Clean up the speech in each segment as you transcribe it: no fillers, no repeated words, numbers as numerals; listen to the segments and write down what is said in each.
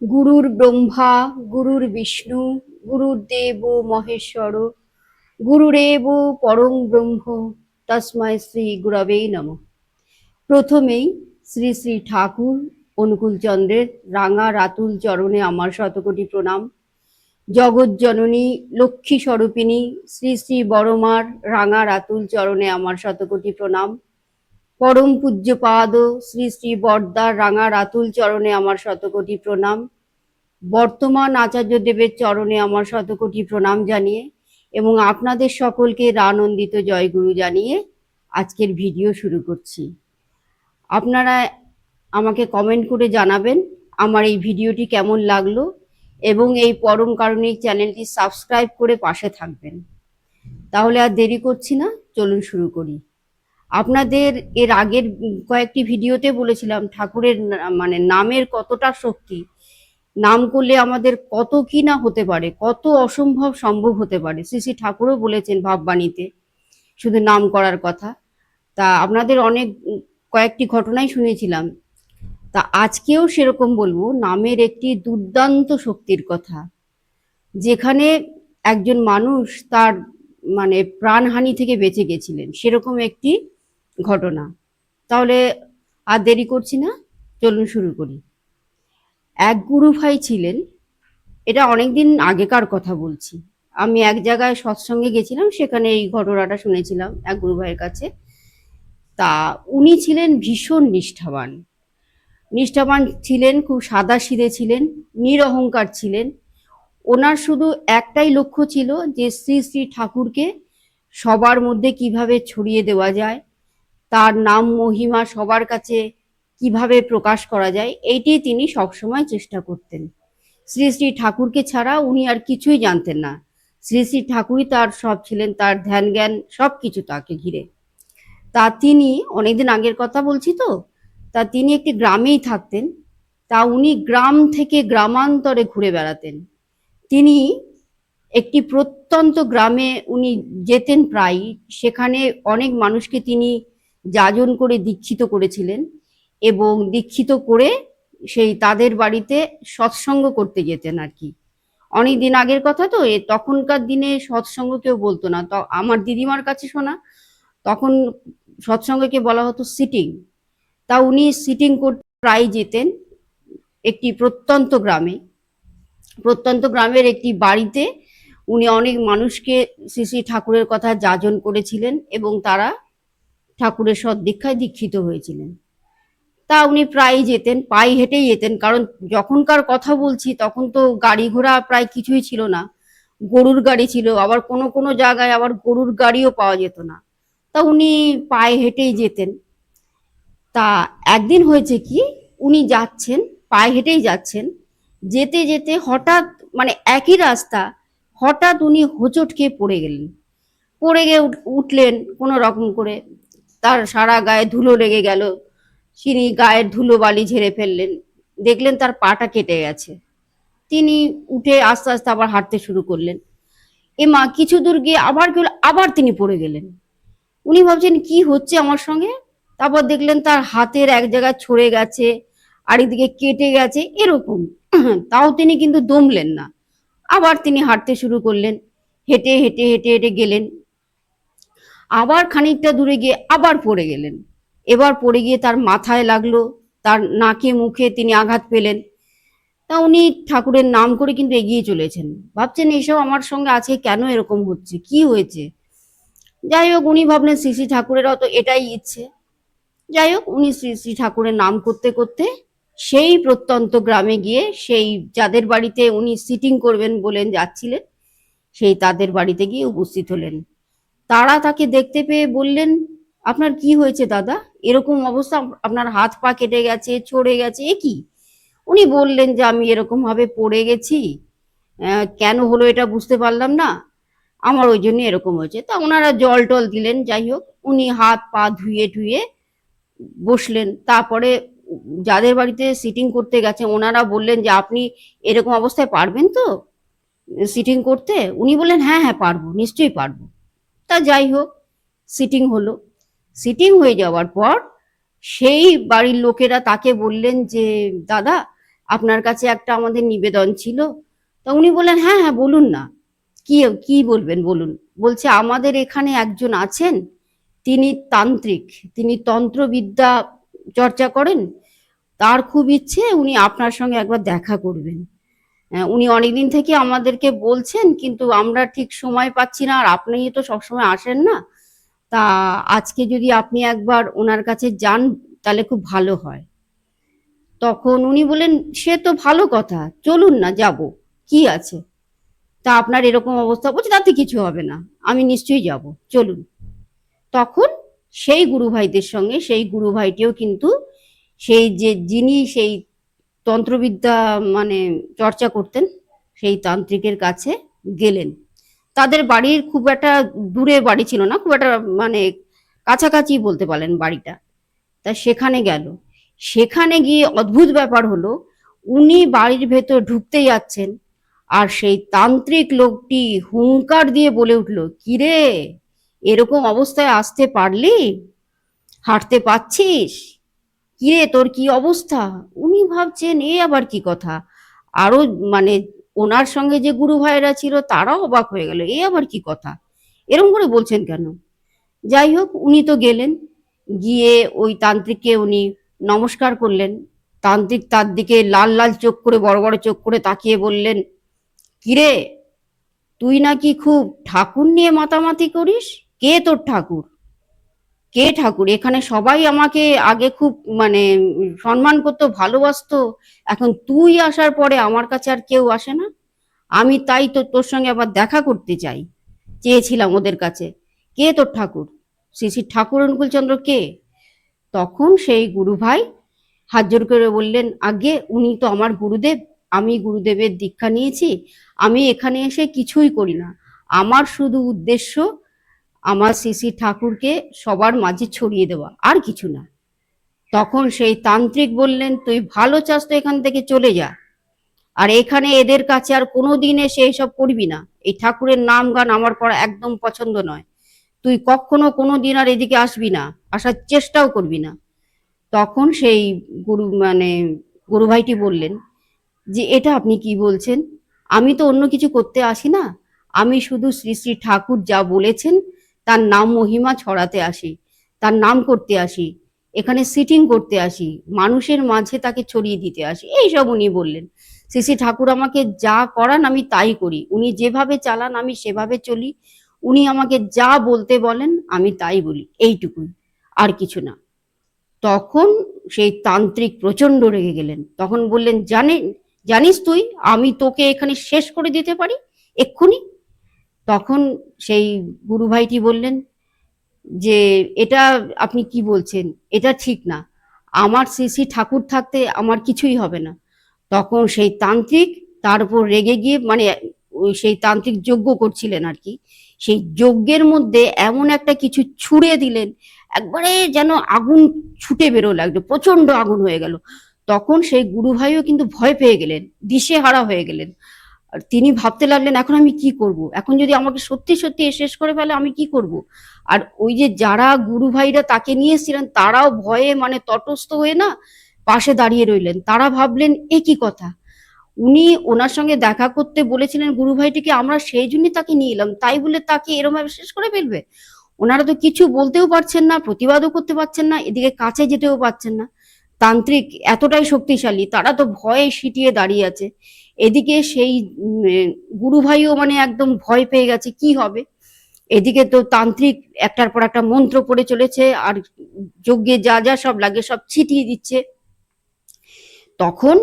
গুরুর ব্রহ্মা গুরুর বিষ্ণু গুরুর্দেব মহেশ্বর গুরুরেব পরং ব্রহ্ম তস্মৈ শ্রী গুরবে নমঃ। প্রথমেই শ্রী শ্রী ঠাকুর অনুকূলচন্দ্রের রাঙা রাতুল চরণে আমার শতকোটি প্রণাম। জগৎজননী লক্ষ্মী স্বরূপিণী শ্রী শ্রী বড়মার রাঙা রাতুল চরণে আমার শতকোটি প্রণাম। পরম পূজ্যপাদ শ্রী শ্রী বরদার রাঙা রাতুল চরণে আমার শতকোটি প্রণাম। বর্তমান আচার্য দেবের চরণে আমার শতকোটি প্রণাম জানিয়ে এবং আপনাদের সকলকে রানন্দিত জয়গুরু জানিয়ে আজকের ভিডিও শুরু করছি। আপনারা আমাকে কমেন্ট করে জানাবেন আমার এই ভিডিওটি কেমন লাগলো এবং এই পরম কারণিক চ্যানেলটি সাবস্ক্রাইব করে পাশে থাকবেন। তাহলে আর দেরি করছি না, চলুন শুরু করি। আপনাদের এর আগের কয়েকটি ভিডিওতে বলেছিলাম ঠাকুরের মানে নামের কতটা শক্তি, নাম করলে আমাদের কত কি না হতে পারে, কত অসম্ভব সম্ভব হতে পারে। শ্রী শ্রী ঠাকুরও বলেছেন ভাববাণীতে শুধু নাম করার কথা। তা আপনাদের অনেক কয়েকটি ঘটনাই শুনেছিলাম, তা আজকেও সেরকম বলবো নামের একটি দুর্দান্ত শক্তির কথা, যেখানে একজন মানুষ তার মানে প্রাণহানি থেকে বেঁচে গেছিলেন, সেরকম একটি ঘটনা। তাহলে আর দেরি করছি না, চলুন শুরু করি। এক গুরু ভাই ছিলেন, এটা অনেকদিন আগেকার কথা বলছি। আমি এক জায়গায় সৎসঙ্গে গেছিলাম, সেখানে এই ঘটনাটা শুনেছিলাম এক গুরু ভাইয়ের কাছে। তা উনি ছিলেন ভীষণ নিষ্ঠাবান, নিষ্ঠাবান ছিলেন, খুব সাদাসিধে ছিলেন, নিরহংকার ছিলেন। ওনার শুধু একটাই লক্ষ্য ছিল যে শ্রী শ্রী ঠাকুরকে সবার মধ্যে কিভাবে ছড়িয়ে দেওয়া যায়, তার নাম মহিমা সবার কাছে কিভাবে প্রকাশ করা যায়, এইটি তিনি সবসময় চেষ্টা করতেন। শ্রী শ্রী ঠাকুরকে ছাড়া উনি আর কিছুই জানতেন না। শ্রী শ্রী ঠাকুরই তার সব ছিলেন, তার ধ্যান জ্ঞান সব কিছু তাকে ঘিরে। তা তিনি অনেকদিন আগের কথা বলছি তো, তা তিনি একটি গ্রামেই থাকতেন। তা উনি গ্রাম থেকে গ্রামান্তরে ঘুরে বেড়াতেন। তিনি একটি প্রত্যন্ত গ্রামে উনি যেতেন প্রায়ই, সেখানে অনেক মানুষকে তিনি যাজন করে দীক্ষিত করেছিলেন এবং দীক্ষিত করে সেই তাদের বাড়িতে সৎসঙ্গ করতে যেতেন আর কি। অনেক দিন আগের কথা তো, তখনকার দিনে সৎসঙ্গ কেউ বলতো না, তো আমার দিদিমার কাছে শোনা তখন সৎসঙ্গকে বলা হতো সিটিং। তা উনি সিটিং করতে প্রায় যেতেন একটি প্রত্যন্ত গ্রামের একটি বাড়িতে। উনি অনেক মানুষকে শ্রী শ্রী ঠাকুরের কথা যাজন করেছিলেন এবং তারা ঠাকুরের সদ্দীক্ষায় দীক্ষিত হয়েছিলেন। তা উনি প্রায় যেতেন, পায়ে হেঁটেই যেতেন, কারণ যখনকার কথা বলছি তখন তো গাড়ি ঘোড়া প্রায় কিছুই ছিল না। গরুর গাড়ি ছিল, আবার কোনো কোনো জায়গায় আবার গরুর গাড়িও পাওয়া যেত না। তা উনি পায়ে হেঁটেই যেতেন। তা একদিন হয়েছে কি, উনি যাচ্ছেন, পায়ে হেঁটেই যাচ্ছেন, যেতে যেতে হঠাৎ মানে একই রাস্তা, হঠাৎ উনি হোঁচট খেয়ে পড়ে গেলেন। পড়ে গিয়ে উঠলেন কোনো রকম করে, তার সারা গায়ে ধুলো লেগে গেল। তিনি গায়ের ধুলো বালি ঝেড়ে ফেললেন, দেখলেন তার পাটা কেটে গেছে। তিনি উঠে আস্তে আস্তে আবার হাঁটতে শুরু করলেন। এমা কিছু দূর গিয়ে আবার কি হলো, আবার তিনি পড়ে গেলেন। উনি ভাবছেন কি হচ্ছে আমার সঙ্গে। তারপর দেখলেন তার হাতের এক জায়গায় ছড়ে গেছে, আরেকদিকে কেটে গেছে এরকম। তাও তিনি কিন্তু দমলেন না, আবার তিনি হাঁটতে শুরু করলেন। হেঁটে হেঁটে হেঁটে হেঁটে গেলেন, আবার খানিকটা দূরে গিয়ে আবার পড়ে গেলেন। এবার পড়ে গিয়ে তার মাথায় লাগলো, তার নাকে মুখে তিনি আঘাত পেলেন। তা উনি ঠাকুরের নাম করে কিন্তু এগিয়ে চলেছেন, ভাবছেন এসব আমার সঙ্গে আছে, কেন এরকম হচ্ছে, কি হয়েছে। যাই হোক, উনি ভাবলেন শ্রী শ্রী ঠাকুরেরও তো এটাই ইচ্ছে। যাই হোক, উনি শ্রী শ্রী ঠাকুরের নাম করতে করতে সেই প্রত্যন্ত গ্রামে গিয়ে সেই যাদের বাড়িতে উনি সিটিং করবেন বলেন যাচ্ছিলেন, সেই তাদের বাড়িতে গিয়ে উপস্থিত হলেন। তারা তাকে দেখতে পেয়ে বললেন, আপনার কি হয়েছে দাদা, এরকম অবস্থা, আপনার হাত পা কেটে গেছে, ছড়ে গেছে, এ কি। উনি বললেন যে আমি এরকম ভাবে পড়ে গেছি, কেন হলো এটা বুঝতে পারলাম না, আমার ওই জন্য এরকম হয়েছে। তা ওনারা জল টল দিলেন। যাই হোক, উনি হাত পা ধুয়ে টুয়ে বসলেন। তারপরে যাদের বাড়িতে সিটিং করতে গেছে ওনারা বললেন যে আপনি এরকম অবস্থায় পারবেন তো সিটিং করতে। উনি বললেন হ্যাঁ হ্যাঁ পারবো, নিশ্চয়ই পারবো। তা যাই হোক, সিটিং হলো। সিটিং হয়ে যাওয়ার পর সেই বাড়ির লোকেরা তাকে বললেন যে দাদা আপনার কাছে একটা আমাদের নিবেদন ছিল। তা উনি বললেন, হ্যাঁ হ্যাঁ বলুন না, কি কি বলবেন বলুন। বলছে আমাদের এখানে একজন আছেন, তিনি তান্ত্রিক, তিনি তন্ত্রবিদ্যা চর্চা করেন, তার খুব ইচ্ছে উনি আপনার সঙ্গে একবার দেখা করবেন। উনি অনেকদিন থেকে আমাদেরকে বলছেন, কিন্তু আমরা ঠিক সময় পাচ্ছি না, আর আপনি তো সবসময় আসেন না। তা আজকে যদি আপনি একবার ওনার কাছে যান তাহলে খুব ভালো হয়। তখন উনি বললেন, সে তো ভালো কথা, চলুন না, যাব, কি আছে। তা আপনার এরকম অবস্থা, বলছে তাতে কিছু হবে না, আমি নিশ্চয়ই যাব, চলুন। তখন সেই গুরু ভাইদের সঙ্গে, সেই গুরু ভাইটিও কিন্তু সেই যে যিনি সেই তন্ত্রবিদ্যা মানে চর্চা করতেন সেই তান্ত্রিকের কাছে গেলেন। তাদের বাড়ির খুব একটা দূরে বাড়ি ছিল না, খুব একটা মানে কাছাকাছি বলতে পারেন বাড়িটা। তা সেখানে গেল। সেখানে গিয়ে অদ্ভুত ব্যাপার হলো, উনি বাড়ির ভেতর ঢুকতে যাচ্ছেন, আর সেই তান্ত্রিক লোকটি হুংকার দিয়ে বলে উঠল, কিরে, এরকম অবস্থায় আসতে পারলি, হাঁটতে পাচ্ছিস, কিরে তোর কি অবস্থা। উনি ভাবছেন এ আবার কি কথা। আরো মানে ওনার সঙ্গে যে গুরু ভাইয়েরা ছিল তারাও অবাক হয়ে গেল, এ আবার কি কথা, এরকম করে বলছেন কেন। যাই হোক, উনি তো গেলেন, গিয়ে ওই তান্ত্রিককে উনি নমস্কার করলেন। তান্ত্রিক তার দিকে লাল লাল চোখ করে, বড় বড় চোখ করে তাকিয়ে বললেন, কিরে, তুই নাকি খুব ঠাকুর নিয়ে মাতামাতি করিস, কে তোর ঠাকুর, কে ঠাকুর, এখানে সবাই আমাকে আগে খুব মানে সম্মান করতো, ভালোবাসতো, এখন তুই আসার পরে আমার কাছে আর কেউ আসে না, আমি তাই তো তোর সঙ্গে আবার দেখা করতে চাই, চেয়েছিলাম ওদের কাছে, কে তোর ঠাকুর, শ্রী শ্রী ঠাকুর অনুকূলচন্দ্র কে। তখন সেই গুরু ভাই হাত জোর করে বললেন, আগে উনি তো আমার গুরুদেব, আমি গুরুদেবের দীক্ষা নিয়েছি, আমি এখানে এসে কিছুই করি না, আমার শুধু উদ্দেশ্য আমার শ্রী শ্রী ঠাকুরকে সবার মাঝে ছড়িয়ে দেওয়া, আর কিছু না। তখন সেই তান্ত্রিক বললেন, তুই ভালো চাস তো এখান থেকে চলে যা, আর এখানে এদের কাছে আর কোনোদিন এসে এইসব করবি না, এই ঠাকুরের নাম গান আমার করা একদম পছন্দ নয়, তুই কখনো কোনোদিন আর এদিকে আসবি না, আসার চেষ্টাও করবি না। তখন সেই গুরু মানে গুরু ভাইটি বললেন যে, এটা আপনি কি বলছেন, আমি তো অন্য কিছু করতে আসি না, আমি শুধু শ্রী শ্রী ঠাকুর যা বলেছেন তার নাম মহিমা ছড়াতে আসি, তার নাম করতে আসি, এখানে সিটিং করতে আসি, মানুষের মাঝে তাকে ছড়িয়ে দিতে আসি, এইসব উনি বললেন। শ্রী শ্রী ঠাকুর আমাকে যা করান আমি তাই করি, উনি যেভাবে চালান আমি সেভাবে চলি, উনি আমাকে যা বলতে বলেন আমি তাই বলি, এইটুকুই, আর কিছু না। তখন সেই তান্ত্রিক প্রচন্ড রেগে গেলেন, তখন বললেন, জানিস তুই আমি তোকে এখানে শেষ করে দিতে পারি এক্ষুনি। তখন সেই গুরু ভাইটি বললেন যে, এটা আপনি কি বলছেন, এটা ঠিক না, আমার শ্রী শ্রী ঠাকুর থাকতে আমার কিছুই হবে না। তখন সেই তান্ত্রিক তার উপর রেগে গিয়ে মানে ওই সেই তান্ত্রিক যজ্ঞ করছিলেন আর কি, সেই যজ্ঞের মধ্যে এমন একটা কিছু ছুঁড়ে দিলেন, একবারে যেন আগুন ছুটে বেরোলো, একদম প্রচন্ড আগুন হয়ে গেল। তখন সেই গুরু ভাইও কিন্তু ভয় পেয়ে গেলেন, দিশেহারা হয়ে গেলেন। আর তিনি ভাবতে লাগলেন, এখন আমি কি করব, এখন যদি আমাকে সত্যি সত্যি শেষ করে ফেলে আমি কি করব। আর ওই যে যারা গুরু ভাইরা তাকে নিয়ে এসেছিলেন তারাও ভয়ে মানে তটস্থ হয়ে না পাশে দাঁড়িয়ে রইলেন, তারা ভাবলেন এ কি কথা, উনি ওনার সঙ্গে দেখা করতে বলেছিলেন গুরু ভাইটিকে, আমরা সেই জন্যই তাকে নিয়ে এলাম, তাই বলে তাকে এরম ভাবে শেষ করে ফেলবে। ওনারা তো কিছু বলতেও পারছেন না, প্রতিবাদও করতে পারছেন না, এদিকে কাছে যেতেও পারছেন না। তান্ত্রিক এতটাই শক্তিশালী, তারা তো ভয়ে সিটিয়ে দাঁড়িয়ে আছে। এদিকে সেই গুরু ভাইও মানে একদম ভয় পেয়ে গেছে, কি হবে। এদিকে তো তান্ত্রিক একটার পর একটা মন্ত্র পড়ে চলেছে, আর যজ্ঞে যা যা সব লাগে সব ছিটিয়ে দিচ্ছে। তখন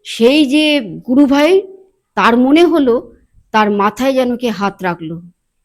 সেই যে গুরু ভাই, তার মনে হলো তার মাথায় যেন কে হাত রাখলো,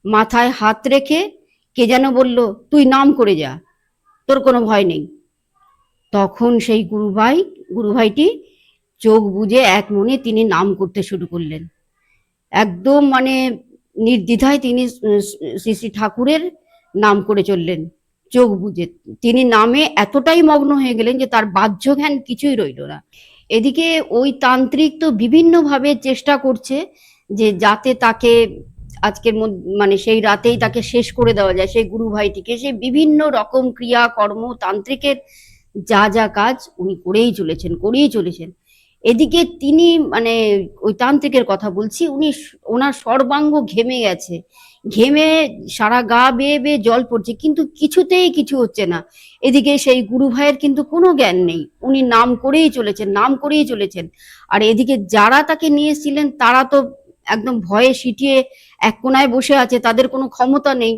মাথায় হাত রেখে কে যেন বলল, তুই নাম করে যা, তোর কোনো ভয় নেই। তখন সেই গুরু ভাইটি চোখ বুজে এক মনে তিনি নাম করতে শুরু করলেন, একদম মানে নির্দ্বিধায় তিনি শ্রী শ্রী ঠাকুরের নাম করে চললেন চোখ বুজে। তিনি নামে এতটাই মগ্ন হয়ে গেলেন যে তার বাহ্য জ্ঞান কিছুই রইল না। এদিকে ওই তান্ত্রিক তো বিভিন্ন ভাবে চেষ্টা করছে যে যাতে তাকে আজকের মানে সেই রাতেই তাকে শেষ করে দেওয়া যায়, সেই গুরু ভাইটিকে। সে বিভিন্ন রকম ক্রিয়া কর্ম তান্ত্রিকের যা যা কাজ উনি করেই চলেছেন। এদিকে তিনি মানে ওই তান্ত্রিকের কথা বলছি, ওনার সর্বাঙ্গ ঘেমে গেছে, ঘেমে সারা গা বেয়ে বেয়ে জল পড়ছে, কিন্তু কিছুতেই কিছু হচ্ছে না। এদিকে সেই গুরু ভাইয়ের কিন্তু কোনো জ্ঞান নেই, উনি নাম করেই চলেছেন, নাম করেই চলেছেন। আর এদিকে যারা তাকে নিয়ে এসেছিলেন তারা তো একদম ভয়ে সিটিয়ে এক কোনায় বসে আছে, তাদের কোনো ক্ষমতা নেই।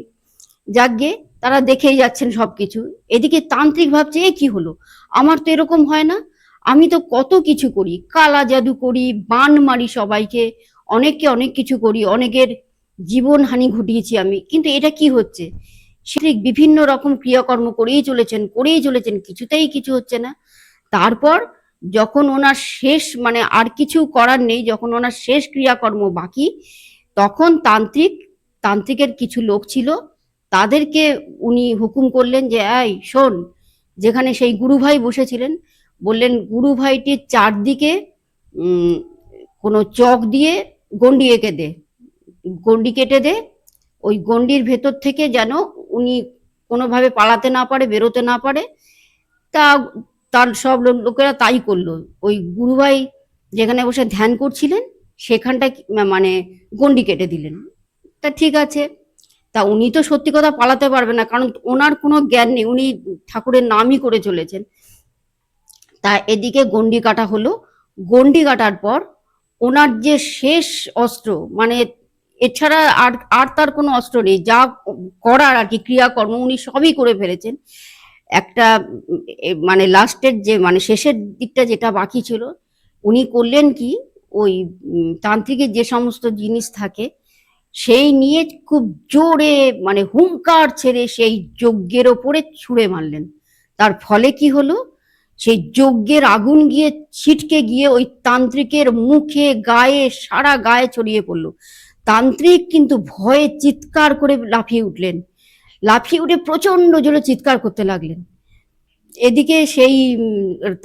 যাকগে, তারা দেখেই যাচ্ছেন সবকিছু। এদিকে তান্ত্রিক ভাবছে এ কি হলো, আমার তো এরকম হয় না, আমি তো কত কিছু করি, কালা জাদু করি, বান মারি সবাইকে, অনেককে অনেক কিছু করি, অনেকের জীবন হানি ঘটিয়েছি আমি, কিন্তু এটা কি হচ্ছে। সে বিভিন্ন রকম ক্রিয়াকর্ম করেই চলেছেন, কিছুতেই কিছু হচ্ছে না। তারপর যখন ওনার শেষ মানে আর কিছু করার নেই, যখন ওনার শেষ ক্রিয়াকর্ম বাকি, তখন তান্ত্রিকের কিছু লোক ছিল, তাদেরকে উনি হুকুম করলেন যে এই শোন, যেখানে সেই গুরু ভাই বসেছিলেন, বললেন গুরু ভাইটির চারদিকে উম কোনো চক দিয়ে গন্ডি এঁকে দে, গন্ডি কেটে দে, ওই গন্ডির ভেতর থেকে যেন উনি কোনোভাবে পালাতে না পারে, বেরোতে না পারে। তা তার সব লোকেরা তাই করলো। ওই গুরুভাই যেখানে বসে ধ্যান করছিলেন সেখানটা মানে গন্ডি কেটে দিলেন। তা ঠিক আছে, তা উনি তো সত্যি কথা পালাতে পারবে না, কারণ ওনার কোনো জ্ঞান নেই, উনি ঠাকুরের নামই করে চলেছেন। তা এদিকে গন্ডি কাটা হলো, গন্ডি কাটার পর ওনার যে শেষ অস্ত্র, মানে এছাড়া আর আর তার কোনো অস্ত্র নেই, যা করার আর কি ক্রিয়াকর্ম উনি সবই করে ফেলেছেন। একটা মানে লাস্টের যে মানে শেষের দিকটা যেটা বাকি ছিল, উনি করলেন কি, ওই তান্ত্রিকের যে সমস্ত জিনিস থাকে সেই নিয়ে খুব জোরে মানে হুঙ্কার ছেড়ে সেই যজ্ঞের ওপরে ছুঁড়ে মারলেন। তার ফলে কি হলো, সেই যজ্ঞের আগুন গিয়ে ছিটকে গিয়ে ওই তান্ত্রিকের মুখে, গায়ে, সারা গায়ে ছড়িয়ে পড়লো। তান্ত্রিক কিন্তু ভয়ে চিৎকার করে লাফিয়ে উঠলেন, লাফিয়ে উঠে প্রচন্ড জোরে চিৎকার করতে লাগলেন। এদিকে সেই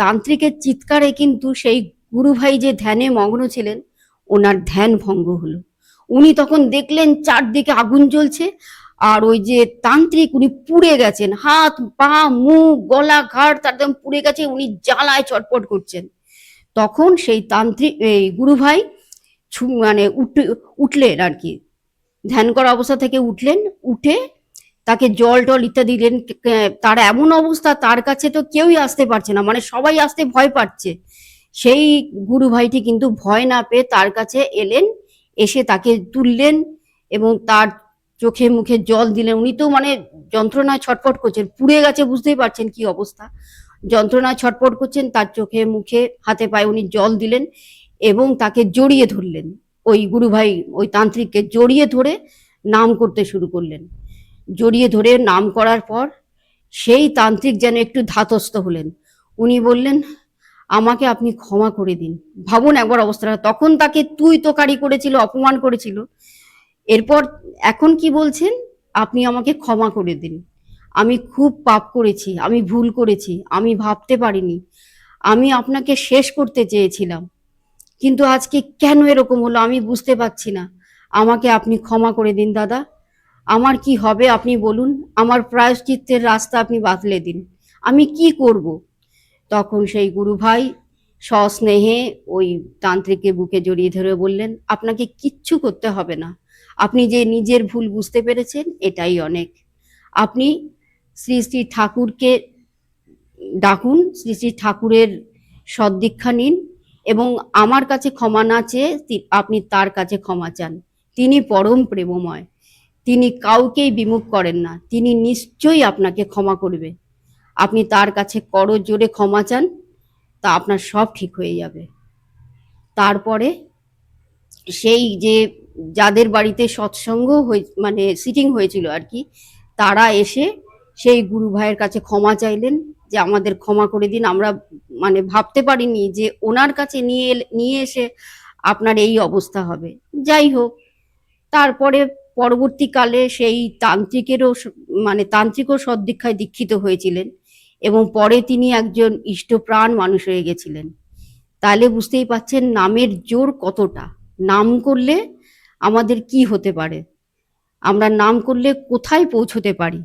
তান্ত্রিকের চিৎকারে কিন্তু সেই গুরুভাই যে ধ্যানে মগ্ন ছিলেন, ওনার ধ্যান ভঙ্গ হলো। উনি তখন দেখলেন চারদিকে আগুন জ্বলছে, আর ওই যে তান্ত্রিক উনি পুড়ে গেছেন, হাত পা মুখ গলা ঘাড় তার একদম পুড়ে গেছে, উনি জ্বালায় চটপট করছেন। তখন সেই তান্ত্রিক এই গুরু ভাই মানে উঠলেন আর কি, ধ্যান করা অবস্থা থেকে উঠলেন, উঠে তাকে জল টল ইত্যাদি দিলেন। তার এমন অবস্থা, তার কাছে তো কেউই আসতে পারছে না, মানে সবাই আসতে ভয় পাচ্ছে। সেই গুরু ভাইটি কিন্তু ভয় না পেয়ে তার কাছে এলেন, এসে তাকে তুললেন এবং তার চোখে মুখে জল দিলেন। উনি তো মানে যন্ত্রণায় ছটফট করছেন, পুড়ে গেছে, বুঝতেই পারছেন কি অবস্থা, যন্ত্রণায় ছটফট করছেন, তার চোখে মুখে হাতে পায়ে উনি জল দিলেন এবং তাকে জড়িয়ে ধরলেন। ওই গুরু ভাই ওই তান্ত্রিককে জড়িয়ে ধরে নাম করতে শুরু করলেন। জড়িয়ে ধরে নাম করার পর সেই তান্ত্রিক যেন একটু ধাতস্থ হলেন। উনি বললেন আমাকে আপনি ক্ষমা করে দিন। ভাবুন একবার অবস্থাটা, তখন তাকে তুই তোকারি করেছিল, অপমান করেছিল, এরপর এখন কি বলছেন, আপনি আমাকে ক্ষমা করে দিন, আমি খুব পাপ করেছি, আমি ভুল করেছি, আমি ভাবতে পারিনি, আমি আপনাকে শেষ করতে চেয়েছিলাম, কিন্তু আজকে কেন এরকম হলো আমি বুঝতে পারছি না, আমাকে আপনি ক্ষমা করে দিন দাদা, আমার কি হবে আপনি বলুন, আমার প্রায়শ্চিত্তের রাস্তা আপনি বাতলে দিন, আমি কি করব। তখন সেই গুরু ভাই সস্নেহে ওই তান্ত্রিককে বুকে জড়িয়ে ধরে বললেন আপনাকে কিচ্ছু করতে হবে না, আপনি যে নিজের ভুল বুঝতে পেরেছেন এটাই অনেক, আপনি শ্রী শ্রী ঠাকুরকে ডাকুন, শ্রী শ্রী ঠাকুরের সদ্দীক্ষা নিন এবং আমার কাছে ক্ষমা না চেয়ে আপনি তার কাছে ক্ষমা চান, তিনি পরম প্রেমময়, তিনি কাউকেই বিমুখ করেন না, তিনি নিশ্চয়ই আপনাকে ক্ষমা করবে, আপনি তার কাছে করজোড়ে ক্ষমা চান, তা আপনার সব ঠিক হয়ে যাবে। তারপরে সেই যে যাদের বাড়িতে সৎসঙ্গ মানে সিটিং হয়েছিল আর কি, তারা এসে সেই গুরু ভাইয়ের কাছে ক্ষমা চাইলেন যে আমাদের ক্ষমা করে দিন, আমরা মানে ভাবতে পারিনি যে ওনার কাছে নিয়ে এসে আপনার এই অবস্থা হবে। যাই হোক, তারপরে পরবর্তীকালে সেই তান্ত্রিকও সদ্দীক্ষায় দীক্ষিত হয়েছিলেন এবং পরে তিনি একজন ইষ্টপ্রাণ মানুষ হয়ে গেছিলেন। তাহলে বুঝতেই পাচ্ছেন নামের জোর কতটা, নাম করলে আমাদের কি হতে পারে, আমরা নাম করলে কোথায় পৌঁছতে পারি।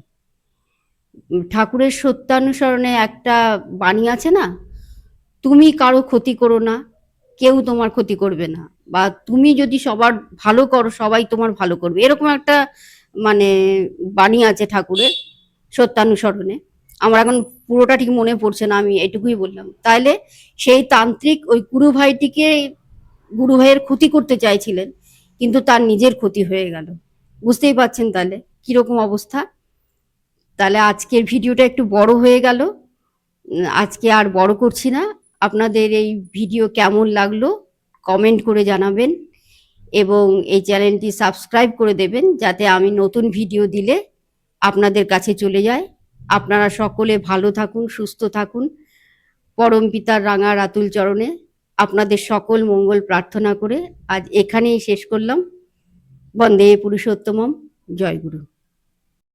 ঠাকুরের সত্যানুসরণে একটা বাণী আছে না, তুমি কারো ক্ষতি করো না, কেউ তোমার ক্ষতি করবে না, বা তুমি যদি সবার ভালো করো সবাই তোমার ভালো করবে, এরকম একটা মানে বাণী আছে ঠাকুরের সত্যানুসরণে। আমার এখন পুরোটা ঠিক মনে পড়ছে না, আমি এটুকুই বললাম। তাইলে সেই তান্ত্রিক ওই গুরু ভাইটিকে, গুরু ভাইয়ের ক্ষতি করতে চাইছিলেন, কিন্তু তার নিজের ক্ষতি হয়ে গেল। বুঝতেই পারছেন তাহলে কিরকম অবস্থা। তাহলে আজকের ভিডিওটা একটু বড় হয়ে গেল, আজকে আর বড় করছি না। আপনাদের এই ভিডিও কেমন লাগলো কমেন্ট করে জানাবেন, এবং এই চ্যানেলটি সাবস্ক্রাইব করে দেবেন যাতে আমি নতুন ভিডিও দিলে আপনাদের কাছে চলে যায়। আপনারা সকলে ভালো থাকুন, সুস্থ থাকুন। পরম পিতার রাঙা রাতুল চরণে আপনাদের সকল মঙ্গল প্রার্থনা করে আজ এখানেই শেষ করলাম। বন্দে পুরুষোত্তমম। জয় গুরু।